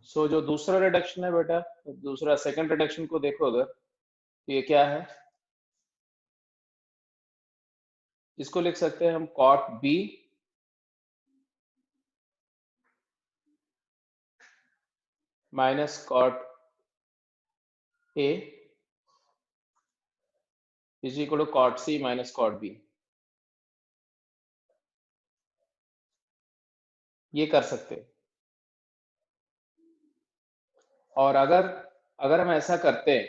सो जो दूसरा रिडक्शन है बेटा, दूसरा सेकंड रिडक्शन को देखो अगर, तो ये क्या है, इसको लिख सकते हैं हम cot B minus cot A is equal to cot C minus cot B. ये कर सकते हैं। और अगर अगर हम ऐसा करते हैं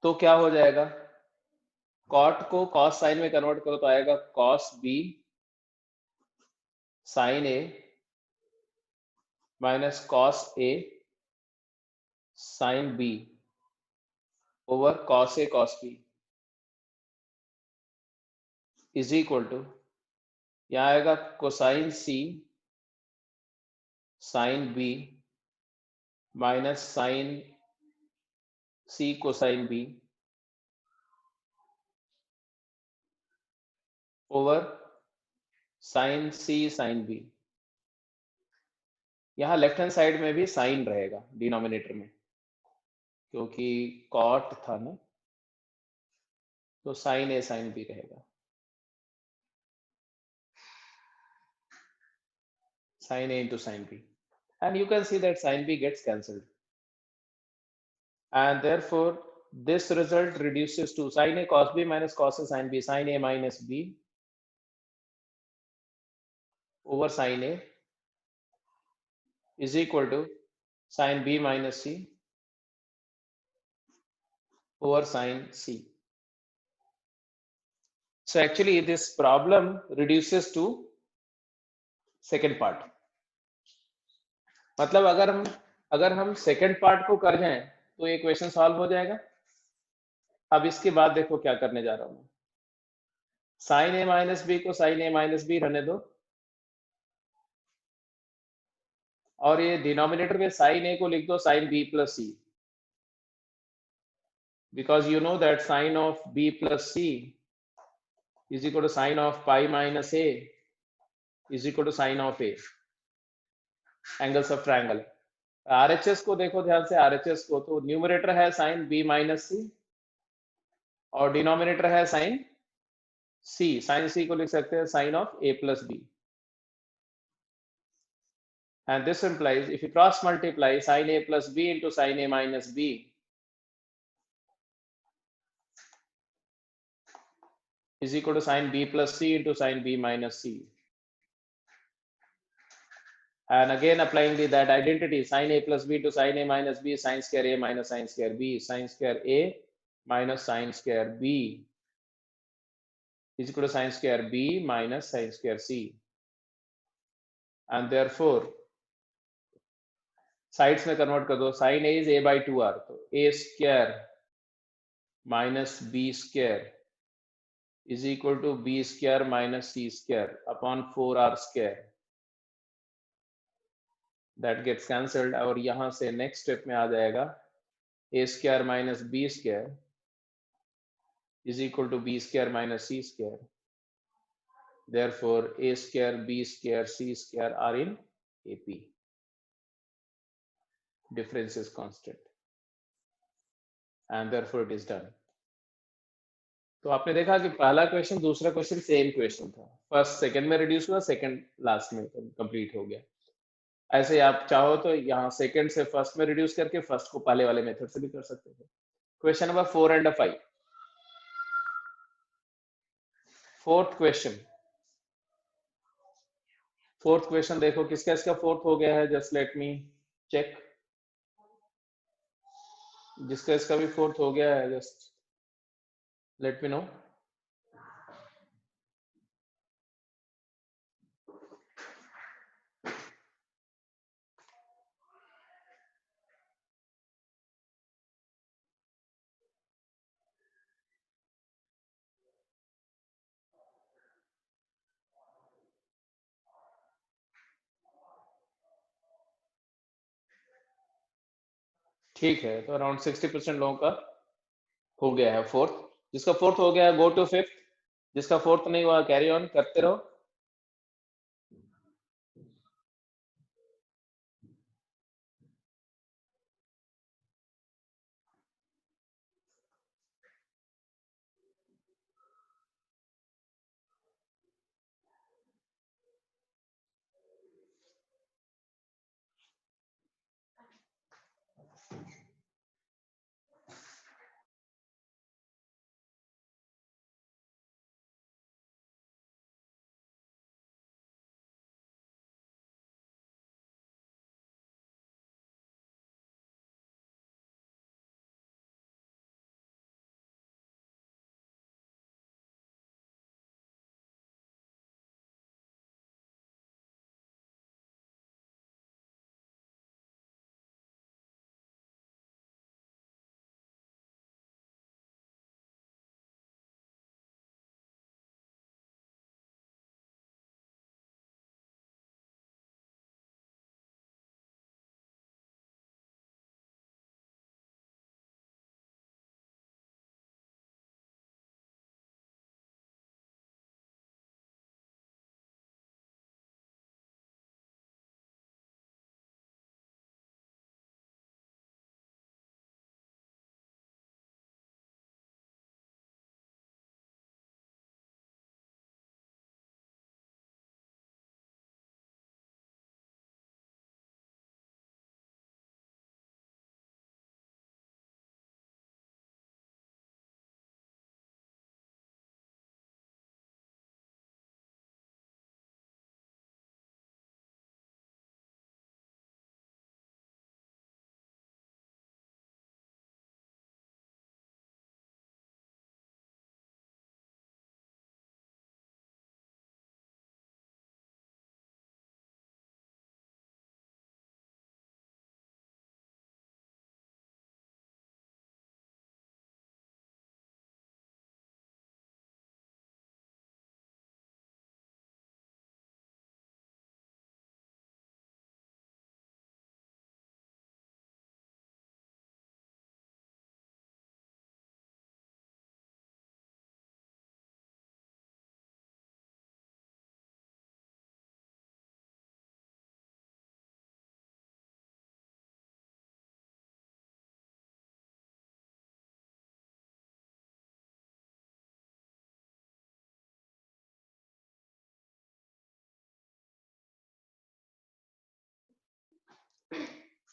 तो क्या हो जाएगा, कॉट को कॉस साइन में कन्वर्ट करो तो आएगा cos B sine A minus cos A sine B over cos A cos B is equal to, यहाँ आएगा cosine C sine B minus sine C cosine B over sine C sine B. यहाँ left hand side में भी sign रहेगा denominator में, क्योंकि cot था ना, तो साइन ए साइन बी रहेगा, sin A into sin B, and you can see that sin B gets cancelled, and therefore this result reduces to sin A cos B minus cos A sin B, sin A minus B over sin A is equal to sin B minus C over sin C. So actually this problem reduces to second part. मतलब अगर हम second part को कर जाएं तो ये question solve हो जाएगा। अब इसके बाद देखो क्या करने जा रहा हूं मैं, साइन ए माइनस बी को साइन ए माइनस बी रहने दो, और ये डिनोमिनेटर में साइन ए को लिख दो sine B plus C, because you know that sine of B plus C is equal to sine of pi minus A is equal to sine of A, angles of triangle. RHS को देखो ध्यान से, RHS को, तो numerator है sine B minus सी और denominator है sign C, sign सी को लिख सकते हैं sine of A plus B, and this implies if you cross multiply sin A plus B into sin A minus B is equal to sin B plus C into sin B minus C, and again applying that identity, sin A plus B to sin A minus B, sin square A minus sin square B, sin square A minus sin square B is equal to sin square B minus sin square C, and therefore sides में convert कर दो, sin A is A by 2R, तो A square minus B square is equal to B square minus C square upon 4R square, that gets cancelled, और यहाँ से next step में आ जाएगा A square minus B square is equal to B square minus C square, therefore A square B square C square are in AP, difference is constant, and therefore it is done. तो आपने देखा कि पहला question दूसरा question same question था, first second में reduce हुआ, second last में कंप्लीट हो गया। ऐसे आप चाहो तो यहाँ सेकंड से फर्स्ट में रिड्यूस करके फर्स्ट को पहले वाले मेथड से भी कर सकते थे। Question number 4 and 5, fourth question देखो किसका इसका फोर्थ हो गया है, जस्ट लेट मी चेक, जिसका इसका भी फोर्थ हो गया है जस्ट लेट मी नो। ठीक है, तो अराउंड 60% लोगों का हो गया है फोर्थ, जिसका फोर्थ हो गया है गो टू फिफ्थ, जिसका फोर्थ नहीं हुआ कैरी ऑन करते रहो।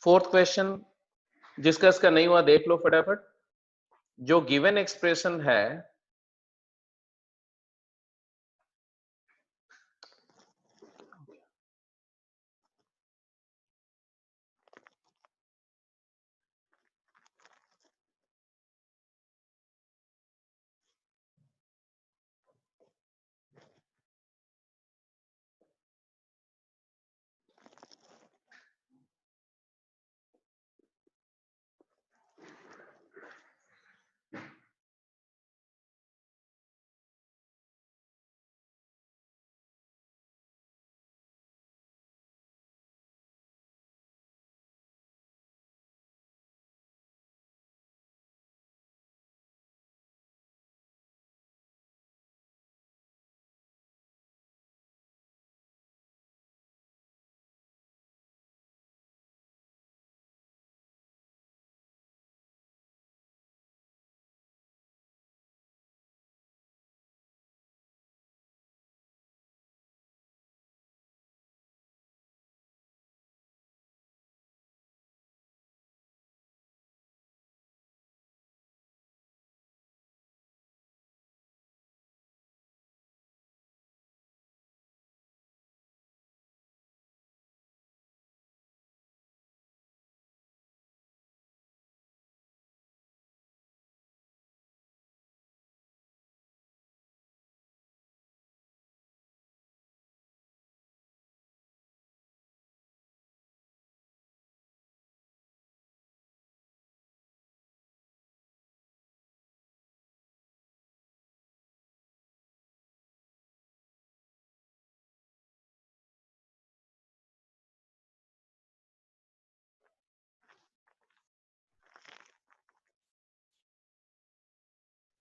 फोर्थ क्वेश्चन डिस्कस का नहीं हुआ, देख लो फटाफट। जो गिवन एक्सप्रेशन है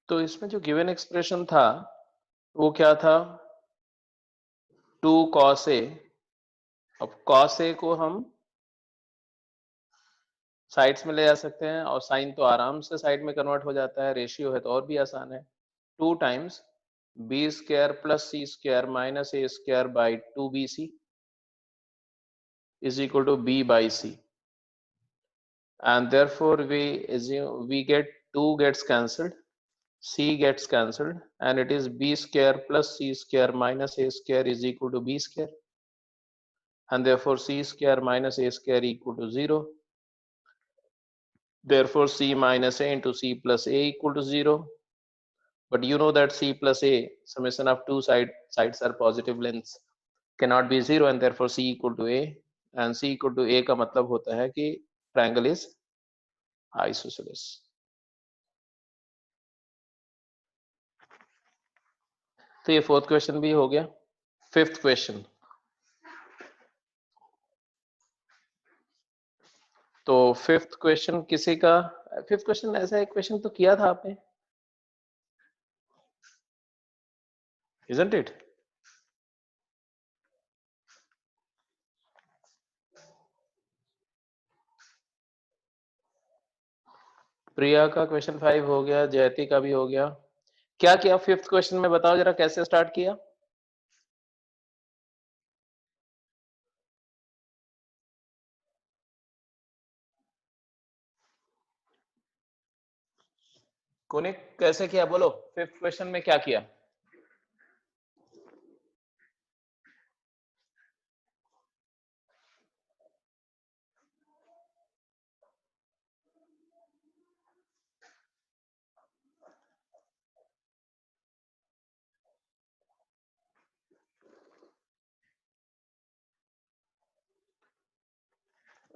तो इसमें जो गिवन एक्सप्रेशन था वो क्या था, 2 cos a। अब cos a को हम साइड्स में ले जा सकते हैं और साइन तो आराम से साइड में कन्वर्ट हो जाता है, रेशियो है तो और भी आसान है। 2 times B square plus C square minus A square by 2bc is equal to b by C. and therefore we assume we get 2 gets cancelled, c gets cancelled, and it is b square plus c square minus a square is equal to b square, and therefore c square minus a square equal to 0. Therefore c minus a into c plus a equal to 0. But you know that c plus a summation of two sides are positive lengths cannot be 0, and therefore c equal to a, and c equal to a का मतलब होता है कि triangle is isosceles. तो ये fourth question भी हो गया. फिफ्थ क्वेश्चन, तो फिफ्थ क्वेश्चन किसी का, फिफ्थ क्वेश्चन ऐसा एक क्वेश्चन तो किया था आपने, isn't it? प्रिया का क्वेश्चन 5 हो गया, जयती का भी हो गया. क्या किया फिफ्थ क्वेश्चन में, बताओ जरा कैसे स्टार्ट किया. कोने कैसे किया, बोलो फिफ्थ क्वेश्चन में क्या किया.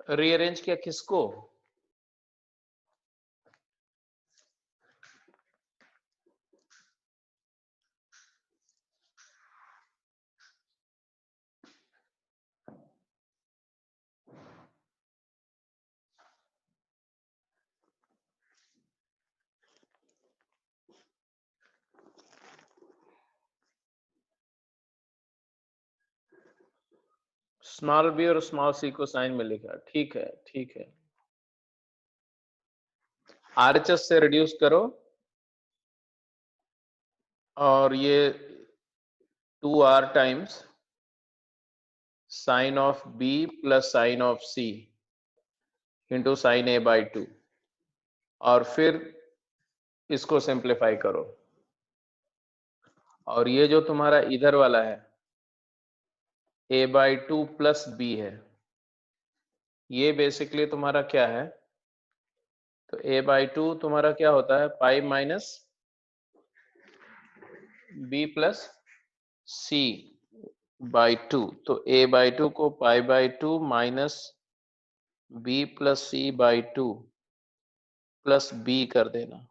रीअरेंज किया किसको. स्मॉल बी और स्मॉल सी को साइन में लिखा, ठीक है ठीक है. आरएचएस से रिड्यूस करो, और ये 2r times sine of B plus sine of C into sine A by 2, और फिर इसको सिंप्लीफाई करो, और ये जो तुम्हारा इधर वाला है a बाई 2 प्लस बी है, ये बेसिकली तुम्हारा क्या है, तो a बाई 2 तुम्हारा क्या होता है, pi minus b plus c by 2. तो a बाई 2 को pi by 2 minus b plus c by 2 plus b कर देना,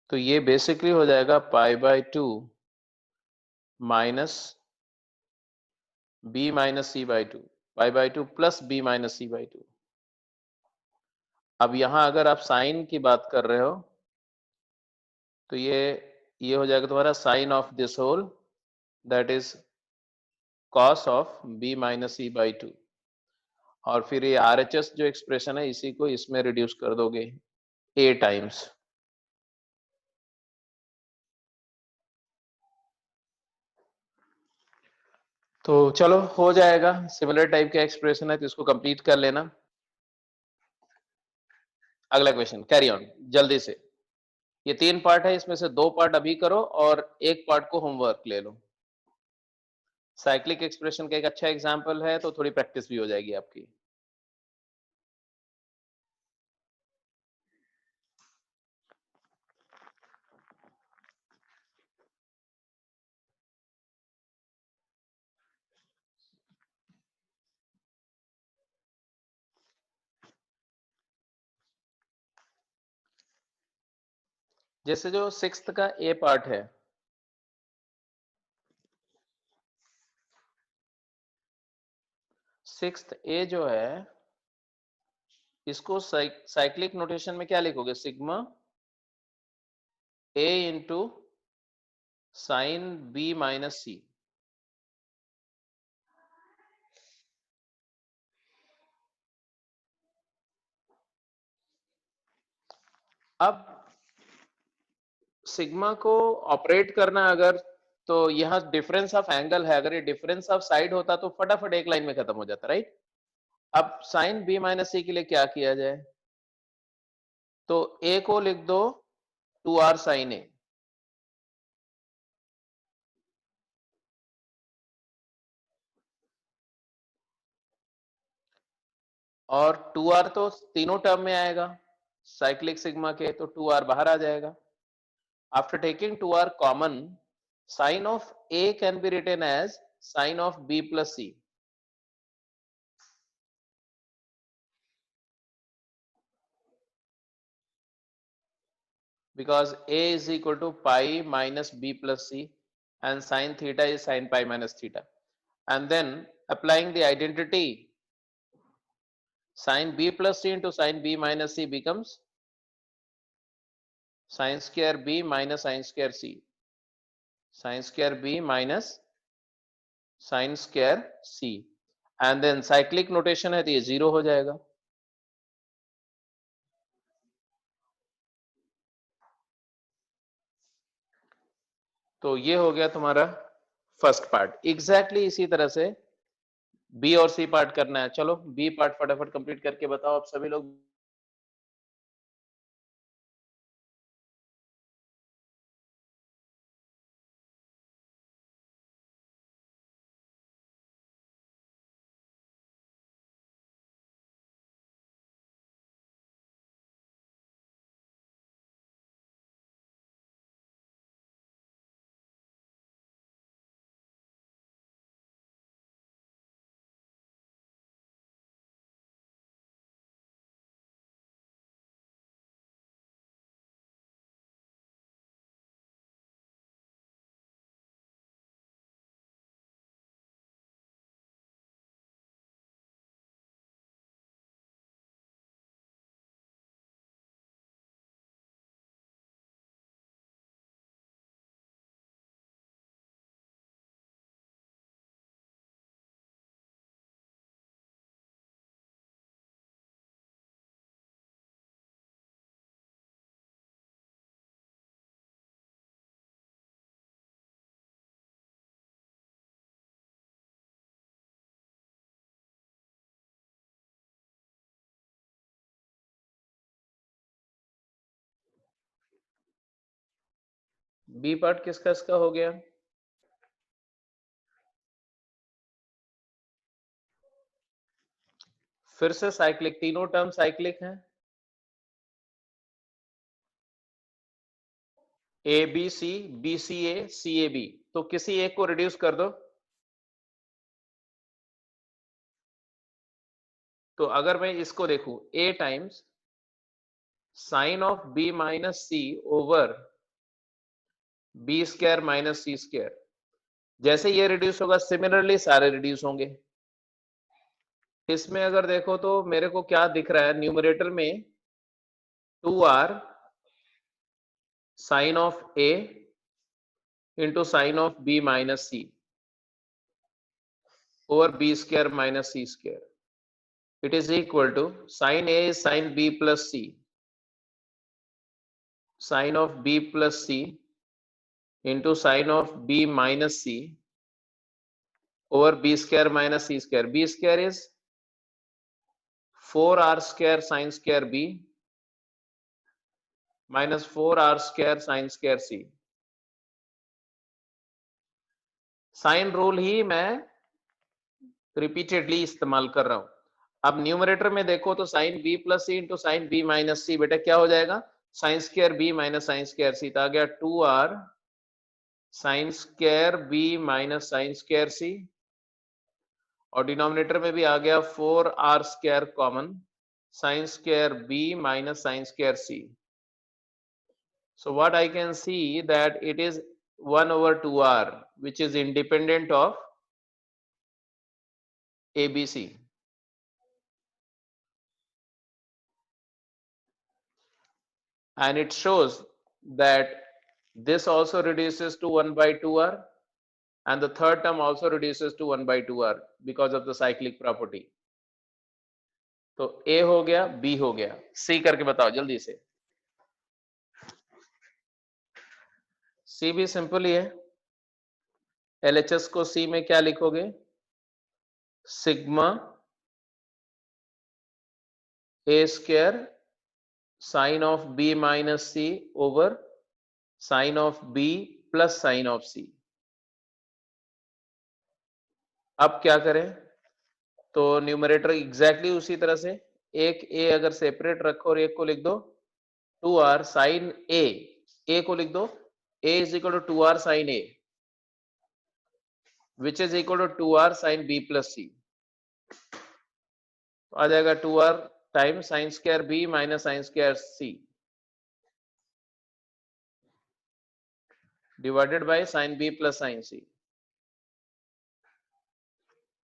तो ये बेसिकली हो जाएगा pi by 2 minus b minus C by 2, pi by 2 plus b minus C by 2. अब यहां अगर आप साइन की बात कर रहे हो तो ये हो जाएगा तुम्हारा sine of this whole, that is cos of b minus C by 2, और फिर ये आरएचएस जो एक्सप्रेशन है इसी को इसमें रिड्यूस कर दोगे a टाइम्स. तो चलो हो जाएगा, सिमिलर टाइप का एक्सप्रेशन है तो इसको कंप्लीट कर लेना. अगला क्वेश्चन, कैरी ऑन जल्दी से. ये 3 पार्ट है, इसमें से 2 पार्ट अभी करो और एक पार्ट को होमवर्क ले लो. साइक्लिक एक्सप्रेशन का एक अच्छा एग्जांपल है, तो थोड़ी प्रैक्टिस भी हो जाएगी आपकी. जैसे जो सिक्स्थ का ए पार्ट है, सिक्स्थ ए जो है इसको साइक्लिक नोटेशन में क्या लिखोगे, सिग्मा ए इंटू साइन बी माइनस सी. अब सिग्मा को ऑपरेट करना अगर, तो यहाँ डिफरेंस ऑफ एंगल है, अगर ये डिफरेंस ऑफ साइड होता तो फटाफट एक लाइन में खत्म हो जाता, राइट. अब साइन बी माइनस सी के लिए क्या किया जाए, तो ए को लिख दो 2r साइन ए, और 2r तो तीनों टर्म में आएगा साइक्लिक सिग्मा के, तो 2r बाहर आ जाएगा. After taking 2r common, sine of a can be written as sine of b plus c. Because a is equal to pi minus b plus c and sin theta is sin pi minus theta. And then applying the identity, sin b plus c into sin b minus c becomes sin square b minus sin square c. Sin square b minus sin square c. And then cyclic notation है तो ये 0 हो जाएगा. तो ये हो गया तुम्हारा फर्स्ट पार्ट. एग्जैक्टली इसी तरह से बी और सी पार्ट करना है. चलो बी पार्ट फटाफट कंप्लीट करके बताओ आप सभी लोग. बी पार्ट किसका इसका हो गया. फिर से साइक्लिक, तीनों टर्म साइक्लिक हैं. A B C A C A B, तो किसी एक को रिड्यूस कर दो. तो अगर मैं इसको देखूं, a times sine of B minus C over B square minus C square, जैसे ये रिड्यूस होगा सिमिलरली सारे रिड्यूस होंगे. इसमें अगर देखो तो मेरे को क्या दिख रहा है, न्यूमरेटर में 2r sine of A into sine of B minus C over B square minus C square. It is equal to sin A is sin B plus C, sin of B plus C into sin of B minus C over B square minus C square. B square is 4r square sin square B minus 4r square sin square C. Sine rule ही मैं repeatedly इस्तेमाल कर रहा हूं. अब numerator में देखो तो sine B plus c into sine B minus c, बेटा क्या हो जाएगा, sine square b minus sine square c. तो आ गया 2r sine square b minus sine square c, और डिनोमिनेटर में भी आ गया 4r square common sine square b minus sine square c. So what I can see that it is 1 over 2r, which is independent of ABC. And it shows that this also reduces to 1 by 2r, and the third term also reduces to 1 by 2r because of the cyclic property. तो A हो गया, B हो गया, C करके बताओ जल्दी से. C भी सिंपल ही है. LHS को C में क्या लिखोगे, sigma a square sin of b minus c over sin of b plus sin of c। अब क्या करें? तो न्यूमरेटर एग्जैक्टली उसी तरह से, एक a अगर सेपरेट रखो और एक को लिख दो 2r sin a को लिख दो a is equal to 2r sin a which is equal to 2r sin b plus c। आ जाएगा 2r times sine square b minus sine square c divided by sin b plus sin c,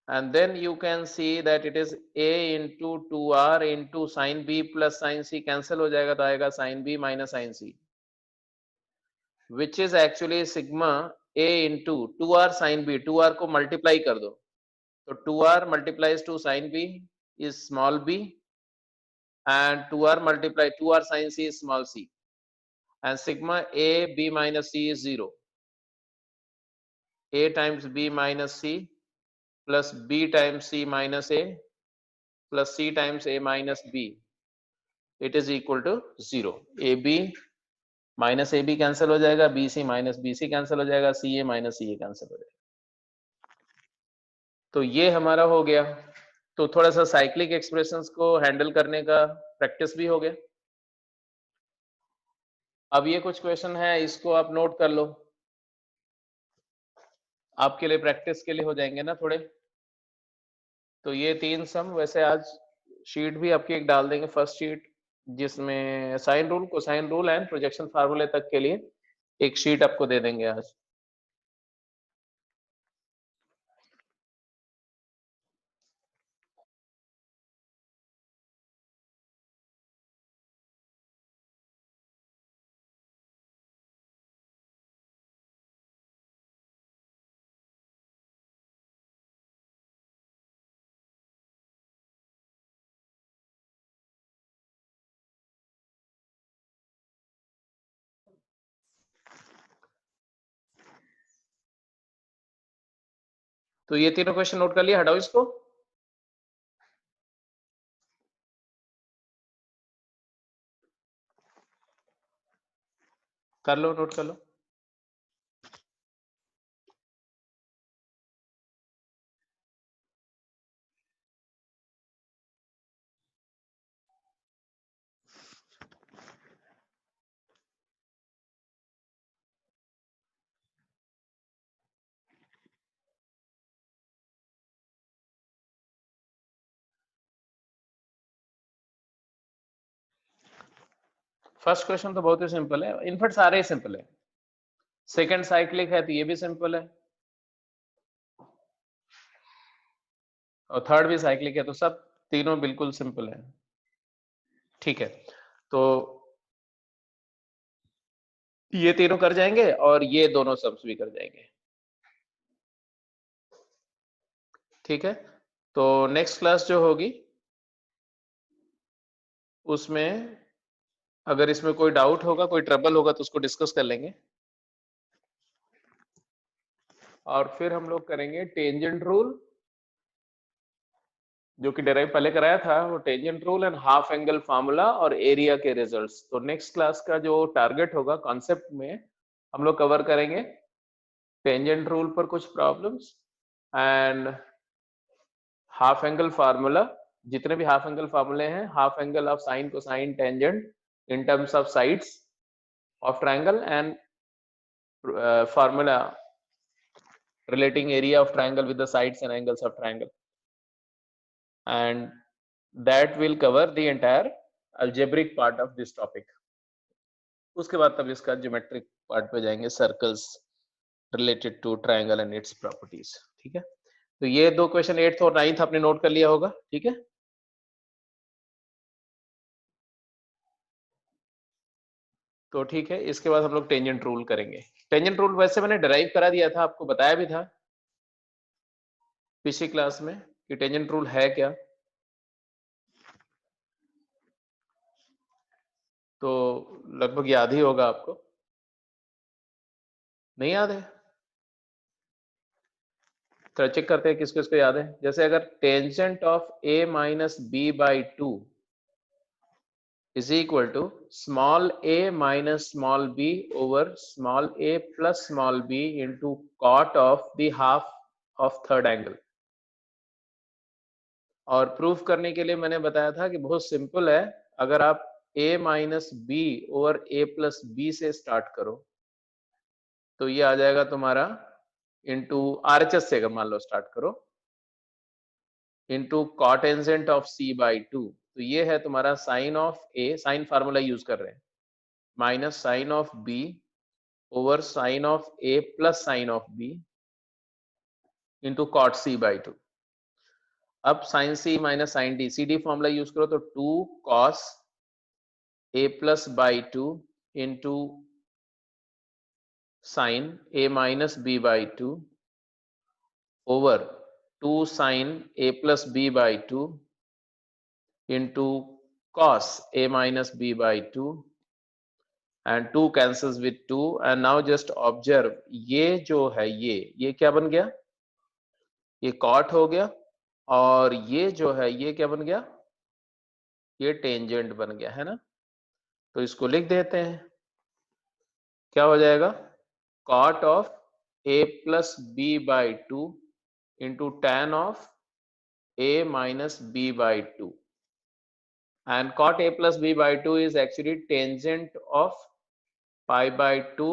and then you can see that it is a into 2r into sin b plus sin c, cancel हो जाएगा तो आएगा sin b minus sin c, which is actually sigma a into 2r sin b। 2r को multiply कर दो तो 2r multiplies to sin b is small b and 2r multiply 2r sin c is small c, and sigma a b minus c is 0। a times b minus c plus b times c minus a plus c times a minus b, it is equal to 0। ab minus A B cancel हो जाएगा, B C minus B C cancel हो जाएगा, सी ए minus सी ए cancel हो जाएगा। तो ये हमारा हो गया। तो थोड़ा सा साइक्लिक एक्सप्रेशंस को हैंडल करने का प्रैक्टिस भी हो गया। अब ये कुछ क्वेश्चन है, इसको आप नोट कर लो, आपके लिए प्रैक्टिस के लिए हो जाएंगे ना थोड़े। तो ये 3 सम वैसे आज शीट भी आपकी एक डाल देंगे, फर्स्ट शीट, जिसमें sine rule, cosine rule and projection फार्मूले तक के लिए एक शीट आपको दे देंगे आज। तो ये तीनों क्वेश्चन नोट कर लिया, हटाओ इसको। कर लो, नोट कर लो। फर्स्ट क्वेश्चन तो बहुत ही सिंपल है, इनफैक्ट सारे ही सिंपल है। सेकंड साइक्लिक है तो ये भी सिंपल है, और थर्ड भी साइक्लिक है, तो सब तीनों बिल्कुल सिंपल है। ठीक है, तो ये तीनों कर जाएंगे और ये दोनों सम्स भी कर जाएंगे। ठीक है, तो नेक्स्ट क्लास जो होगी उसमें अगर इसमें कोई डाउट होगा, कोई ट्रबल होगा तो उसको डिस्कस कर लेंगे, और फिर हम लोग करेंगे टेंजेंट रूल, जो कि डेराइव पहले कराया था, वो tangent rule and half angle formula और एरिया के रिजल्ट्स। तो नेक्स्ट क्लास का जो टारगेट होगा कॉन्सेप्ट में, हम लोग कवर करेंगे टेंजेंट रूल पर कुछ problems and half angle formula, जितने भी हाफ एंगल फार्मूले हैं, half angle of sine cosine tangent in terms of sides of triangle and formula relating area of triangle with the sides and angles of triangle, and that will cover the entire algebraic part of this topic। उसके बाद तब इसका geometric part पे जाएंगे, circles related to triangle and its properties. ठीक है, तो ये दो क्वेश्चन 8th और 9th आपने नोट कर लिया होगा। ठीक है, तो ठीक है, इसके बाद हम लोग टेंजेंट रूल करेंगे। टेंजेंट रूल वैसे मैंने डिराइव करा दिया था, आपको बताया भी था पिछली क्लास में कि टेंजेंट रूल है क्या। तो लगभग याद ही होगा आपको, नहीं याद है? तो चेक करते हैं किसको किसको याद है। जैसे अगर tangent of a minus B by 2 is equal to small a minus small b over small a plus small b into cot of the half of third angle। और प्रूफ करने के लिए मैंने बताया था कि बहुत सिंपल है, अगर आप a minus B over a plus B से स्टार्ट करो तो ये आ जाएगा तुम्हारा इंटू RHS से, अगर मान लो स्टार्ट करो, into cotangent of c by 2, तो ये है तुम्हारा sine of a, sine formula use कर रहे हैं, minus sine of b over sine of a plus sine of b into cot c by 2। अब sine c minus sine d, C D formula use करो तो 2 cos a plus by 2 into sine a minus b by 2 over 2 sin a plus b by 2 into cos a minus b by 2 and 2 cancels with 2 and now just observe ये जो है ये क्या बन गया, ये cot हो गया, और ये जो है ये क्या बन गया, ये टेंजेंट बन गया है ना। तो इसको लिख देते हैं, क्या हो जाएगा, cot of a plus b by 2 into tan of a minus b by 2, and cot a plus b by 2 is actually tangent of pi by 2,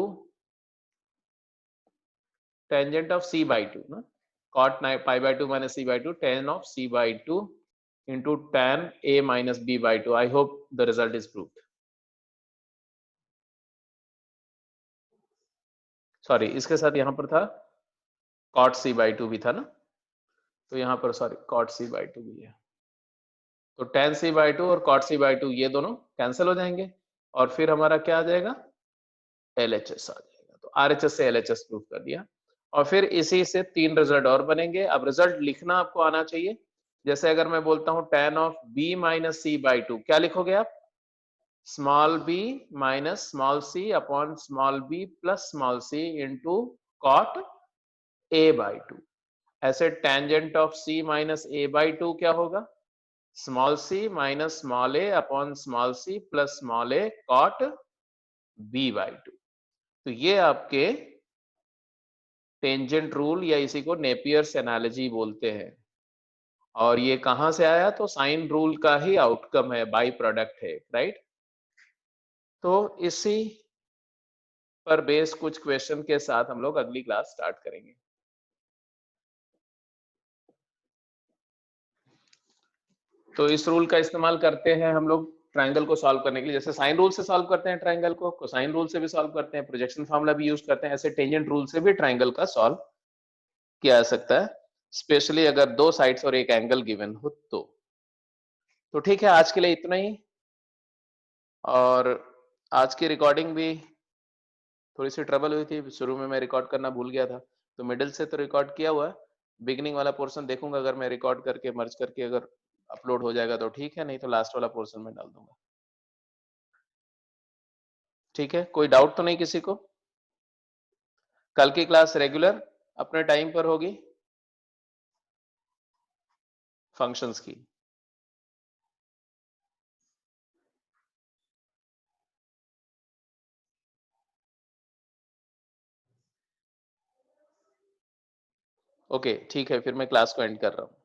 tangent of c by 2 ना, cot pi by 2 minus c by 2 tan of c by 2 into tan a minus b by 2। I hope the result is proved। Sorry, इसके साथ यहाँ पर था cot c by 2 भी था ना, तो यहाँ पर सॉरी cot c by 2 भी है, तो tan c by 2 और cot c by 2 ये दोनों कैंसिल हो जाएंगे और फिर हमारा क्या आ जाएगा, LHS आ जाएगा। तो RHS से LHS प्रूफ कर दिया, और फिर इसी से 3 रिजल्ट और बनेंगे। अब रिजल्ट लिखना आपको आना चाहिए, जैसे अगर मैं बोलता हूं tan of b minus C by 2, क्या लिखोगे आप, small b minus small c upon small b plus small c into cot a by 2। ऐसे tangent of c minus a by 2 क्या होगा, small c minus small a upon small c plus small a cot b by 2। तो ये आपके tangent rule या इसी को Napier's analogy बोलते हैं, और ये कहां से आया, तो साइन रूल का ही आउटकम है, बाई प्रोडक्ट है, राइट। तो इसी पर बेस कुछ क्वेश्चन के साथ हम लोग अगली क्लास स्टार्ट करेंगे। तो इस रूल का इस्तेमाल करते हैं हम लोग ट्रायंगल को सॉल्व करने के लिए, जैसे साइन रूल से सॉल्व करते हैं ट्रायंगल को, कोसाइन रूल से भी सॉल्व करते हैं, प्रोजेक्शन फार्मूला भी यूज करते हैं, ऐसे टेंजेंट रूल से भी ट्रायंगल का सॉल्व किया जा सकता है, स्पेशली अगर 2 साइड्स और एक एंगल गिवन हो तो ठीक है, आज के लिए इतना ही। और आज की रिकॉर्डिंग भी थोड़ी सी ट्रबल हुई थी, शुरू में मैं रिकॉर्ड करना भूल गया था, तो मिडिल से तो रिकॉर्ड किया हुआ है, बिगिनिंग वाला पोर्शन देखूंगा, अगर मैं रिकॉर्ड करके मर्ज करके अगर अपलोड हो जाएगा तो ठीक है, नहीं तो लास्ट वाला पोर्शन में डाल दूंगा। ठीक है, कोई डाउट तो नहीं किसी को। कल की क्लास रेगुलर अपने टाइम पर होगी फंक्शंस की। ओके ठीक है, फिर मैं क्लास को एंड कर रहा हूँ।